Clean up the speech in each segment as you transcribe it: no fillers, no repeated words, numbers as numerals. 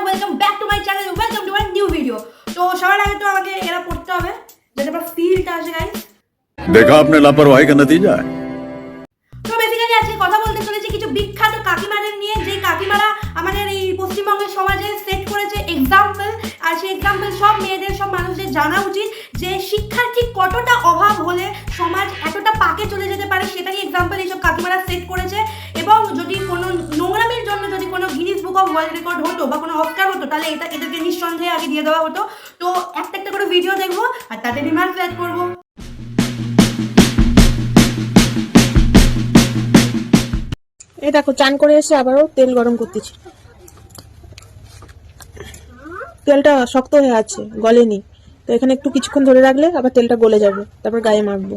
Welcome back to my channel, welcome to my new video. তো সবার আগে তো আমাকে এরা পড়তে হবে যাতে আমার ফিলটা আসে গাইস। देखा आपने लापरवाही का नतीजा है। তো বেসিক্যালি আজকে কথা বলতে চলেছি কিছু বিখ্যাত কাকিমাদের নিয়ে, যে কাকিমারা আমাদের এই পশ্চিমবঙ্গের সমাজে সেট করেছে এক্সাম্পল। আর সেই এক্সাম্পল সব মেয়েদের, সব মানুষদের জানা উচিত যে শিক্ষার ঠিক কতটা অভাব হলে সমাজ এতটা পাকে চলে যেতে পারে, সেটারই এক্সাম্পল এইসব কাকিমারা সেট করেছে। এবং যদি কোনো নোংরামির জন্য যদি কোনো Guinness book of world record হতো বা কোনো অস্কার হতো, তাহলে এদেরকে নিঃসন্দেহে আগে দিয়ে দেওয়া হতো। তো একটা একটা করে ভিডিও দেখবো আর তাতে রিমার্ক অ্যাড করবো। এই দেখো চান করে এসে আবারও তেল গরম করতেছি। তেলটা শক্ত হয়ে আছে, গলেনি, তো এখানে একটু কিছুক্ষণ ধরে রাখলে আবার তেলটা গলে যাবে, তারপর গায়ে মাখবো।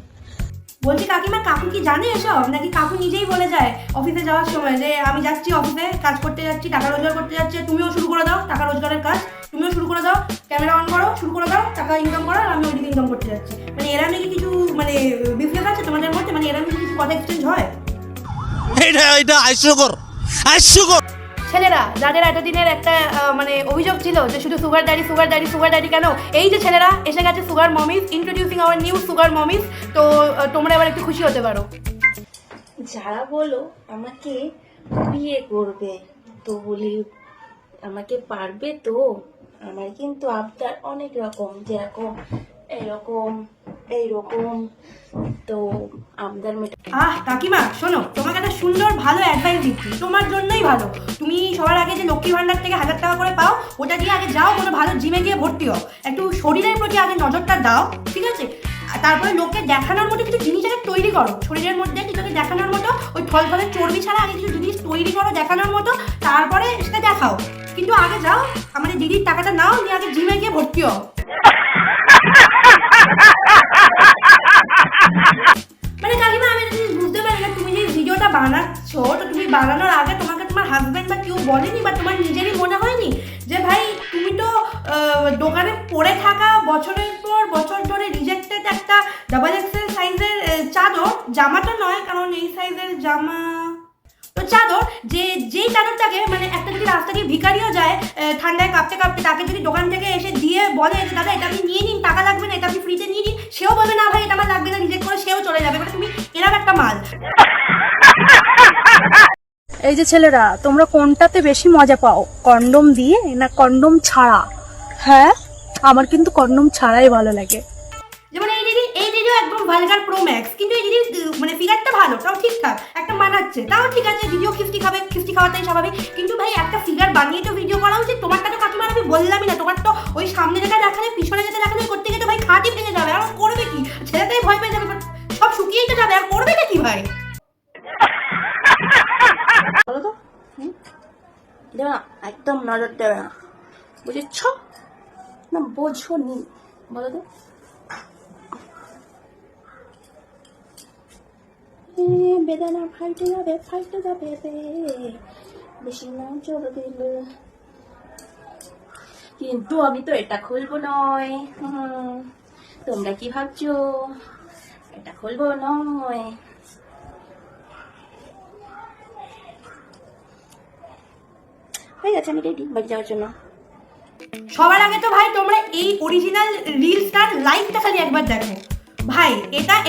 বলছি কাকিমা, কাকু কি জানে এসব, নাকি কাকু নিজেই বলে যায় অফিসে যাওয়ার সময় যে আমি যাচ্ছি অফিসে কাজ করতে যাচ্ছি, টাকা রোজগার করতে যাচ্ছি, তুমিও শুরু করে দাও টাকা রোজগারের কাজ, তুমিও শুরু করে দাও, ক্যামেরা অন করো, শুরু করে দাও, টাকা ইনকাম করো, আর আমি ওইদিকে ইনকাম করতে যাচ্ছি। মানে এরা নাকি কিছু মানে বিজনেস আছে তোমাদের মধ্যে, মানে এরা নাকি কিছু কথা এক্সচেঞ্জ হয়। এটা হাস্যকর। ছেলেরা যাদের এতদিনের একটা মানে অভিযোগ ছিল যে শুধু sugar daddy sugar daddy sugar daddy কেন, এই যে ছেলেরা এসে গেছে sugar mommies, introducing our new sugar mommies. তো তোমরা এবার একটু খুশি হতে পারো। যারা বলো আমাকে বিয়ে করবে, তো বলি আমাকে পারবে তো? আমার কিন্তু আবদার অনেক রকম, যেরকম এরকম এইরকম, তো আবদার কাকিমা শোনো, তোমাকে একটা সুন্দর ভালো অ্যাডভাইস দিচ্ছি, তোমার জন্যই ভালো। তুমি সবার আগে যে লক্ষ্মী ভান্ডার থেকে 1000 টাকা করে পাও, ওটা দিয়ে আগে যাও কোনো ভালো জিমে গিয়ে ভর্তি হও, একটু শরীরের প্রতি আগে নজরটা দাও, ঠিক আছে? তারপরে লোককে দেখানোর মতো কিছু জিনিস আগে তৈরি করো, শরীরের মধ্যে কিছুকে দেখানোর মতো, ওই থলথলের চর্বি ছাড়া আগে কিছু জিনিস তৈরি করো দেখানোর মতো, তারপরে সেটা দেখাও। কিন্তু আগে যাও আমাদের দিদির টাকাটা নাও, নিয়ে আগে জিমে গিয়ে ভর্তি হও। মানে কাকিমা আমি বুঝতে পারি না, তুমি যে ভিডিওটা বানাচ্ছ, তো তুমি বানানোর আগে তোমাকে তোমার হাজব্যান্ড বা কেউ বলেনি, বা তোমার নিজেরই মনে হয়নি যে ভাই তুমি তো দোকানে পরে থাকা বছরের পর বছর ধরে রিজেক্টেড একটা ডাবল এক্সেল সাইজের চাদর, জামাটা নয় কারণ এই সাইজের জামা, তো চাদর, যেই চাদরটাকে মানে একটা যদি রাস্তা দিয়ে ভিখারিও যায় ঠান্ডায় কাঁপতে কাঁপতে, তাকে যদি দোকান থেকে এসে দিয়ে বলে যে দাদা এটা আপনি নিয়ে নিন, টাকা লাগবে না, এটা আপনি ফ্রিতে নিয়ে নিন, সেও বলবে না ভাই এটা আমার লাগবে না, রিজেক্ট করে সেও চলে যাবে। মানে তুমি এরকম একটা মাল। এই যে ছেলেরা, তোমরা কোনটাতে বেশি মজা পাও, কন্ডম দিয়ে না কন্ডম ছাড়া? হ্যাঁ, আমার কিন্তু কন্ডম ছাড়াই ভালো লাগে। যেমন এই দিদিও একদম ভালগার প্রো ম্যাক্স, কিন্তু এই দিদি মানে ফিগারটা ভালো, তাও ঠিকঠাক একটা মানাচ্ছে, তাও ঠিক আছে, দিদিও খিস্তি খাবে, খিস্তি খাওয়াটাই স্বাভাবিক। কিন্তু ভাই একটা ফিগার বানিয়ে তো ভিডিও করা উচিত। তোমারটা তো কাকিমার আমি বললামই না, তোমার তো ওই সামনে যেটা দেখালে পিছনে যেটা দেখালে করতে গিয়ে তো ভাই খাটি ভেঙে যাবে, আর করবে কি? ছেলেটাই ভয় পেয়ে যাবে, সব শুকিয়েই তো যাবে, আর করবে না কি ভাই? বলো তো, দেবে না, একদম নজর দেবে না, বুঝেছ না? বোঝো নি, বলো তো। বেদানা ফাইটে যাবে রে, বেশি নজর দিলে। কিন্তু আমি তো এটা খুলবো নয়, তোমরা কি ভাবছো? এটা খুলবো নয়। হয়ে গেছে, আমি রেডি বাড়ি যাওয়ার জন্য। সবার আগে তো ভাই তোমরা এই অরিজিনাল রিলসটার লাইভটা খালি একবার দেখো ভাই।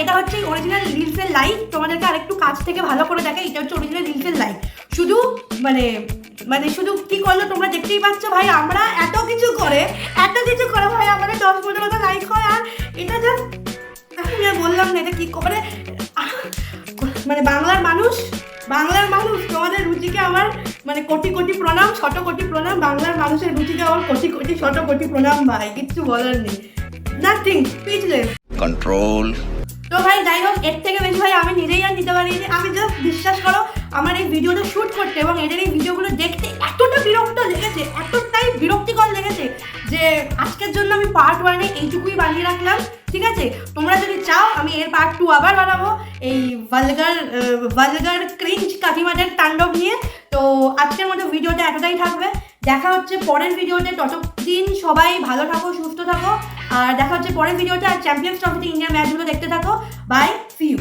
এটা হচ্ছে অরিজিনাল রিলসের লাইভ, তোমাদেরকে আরেকটু কাছ থেকে ভালো করে দেখে, এটা হচ্ছে অরিজিনাল রিলসের লাইভ। শুধু মানে শুধু কি করলো তোমরা দেখতেই পাচ্ছ ভাই, আমরা এত কিছু করে ভাই আমাদের 10-15টা লাইক হয়, আর এটা জাস্ট আমি বললাম না এটা কি করে মানে বাংলার মানুষ তোমাদের রুচিকে আমার মানে কোটি কোটি প্রণাম, শত কোটি প্রণাম। বাংলার মানুষের রুচিকে আমার কোটি কোটি শত কোটি প্রণাম ভাই, কিচ্ছু বলার নেই, নাথিং, স্পিচলেস। कंट्रोल। তো ভাই যাই হোক, এর থেকে বেশি ভাই আমি নিজেই আর নিতে পারি। আমি জাস্ট বিশ্বাস করো, আমার এই ভিডিওটা শ্যুট করতে এবং এদের এই ভিডিওগুলো দেখতে এতটাই বিরক্তিকর লেগেছে যে আজকের জন্য আমি পার্ট 1-এ এইটুকুই বানিয়ে রাখলাম, ঠিক আছে? তোমরা যদি চাও আমি এর পার্ট 2 আবার বানাবো এই ভালগার ক্রিঞ্জ কাকিমাদের তাণ্ডব নিয়ে। তো আজকের মতো ভিডিওটা এতটাই থাকবে, দেখা হচ্ছে পরের ভিডিওতে। ততদিন সবাই ভালো থাকো, সুস্থ থাকো, আর দেখা হচ্ছে পরের ভিডিওতে। আর চ্যাম্পিয়ন্স ট্রফিতে ইন্ডিয়ার ম্যাচগুলো দেখতে থাকো। Bye, see you.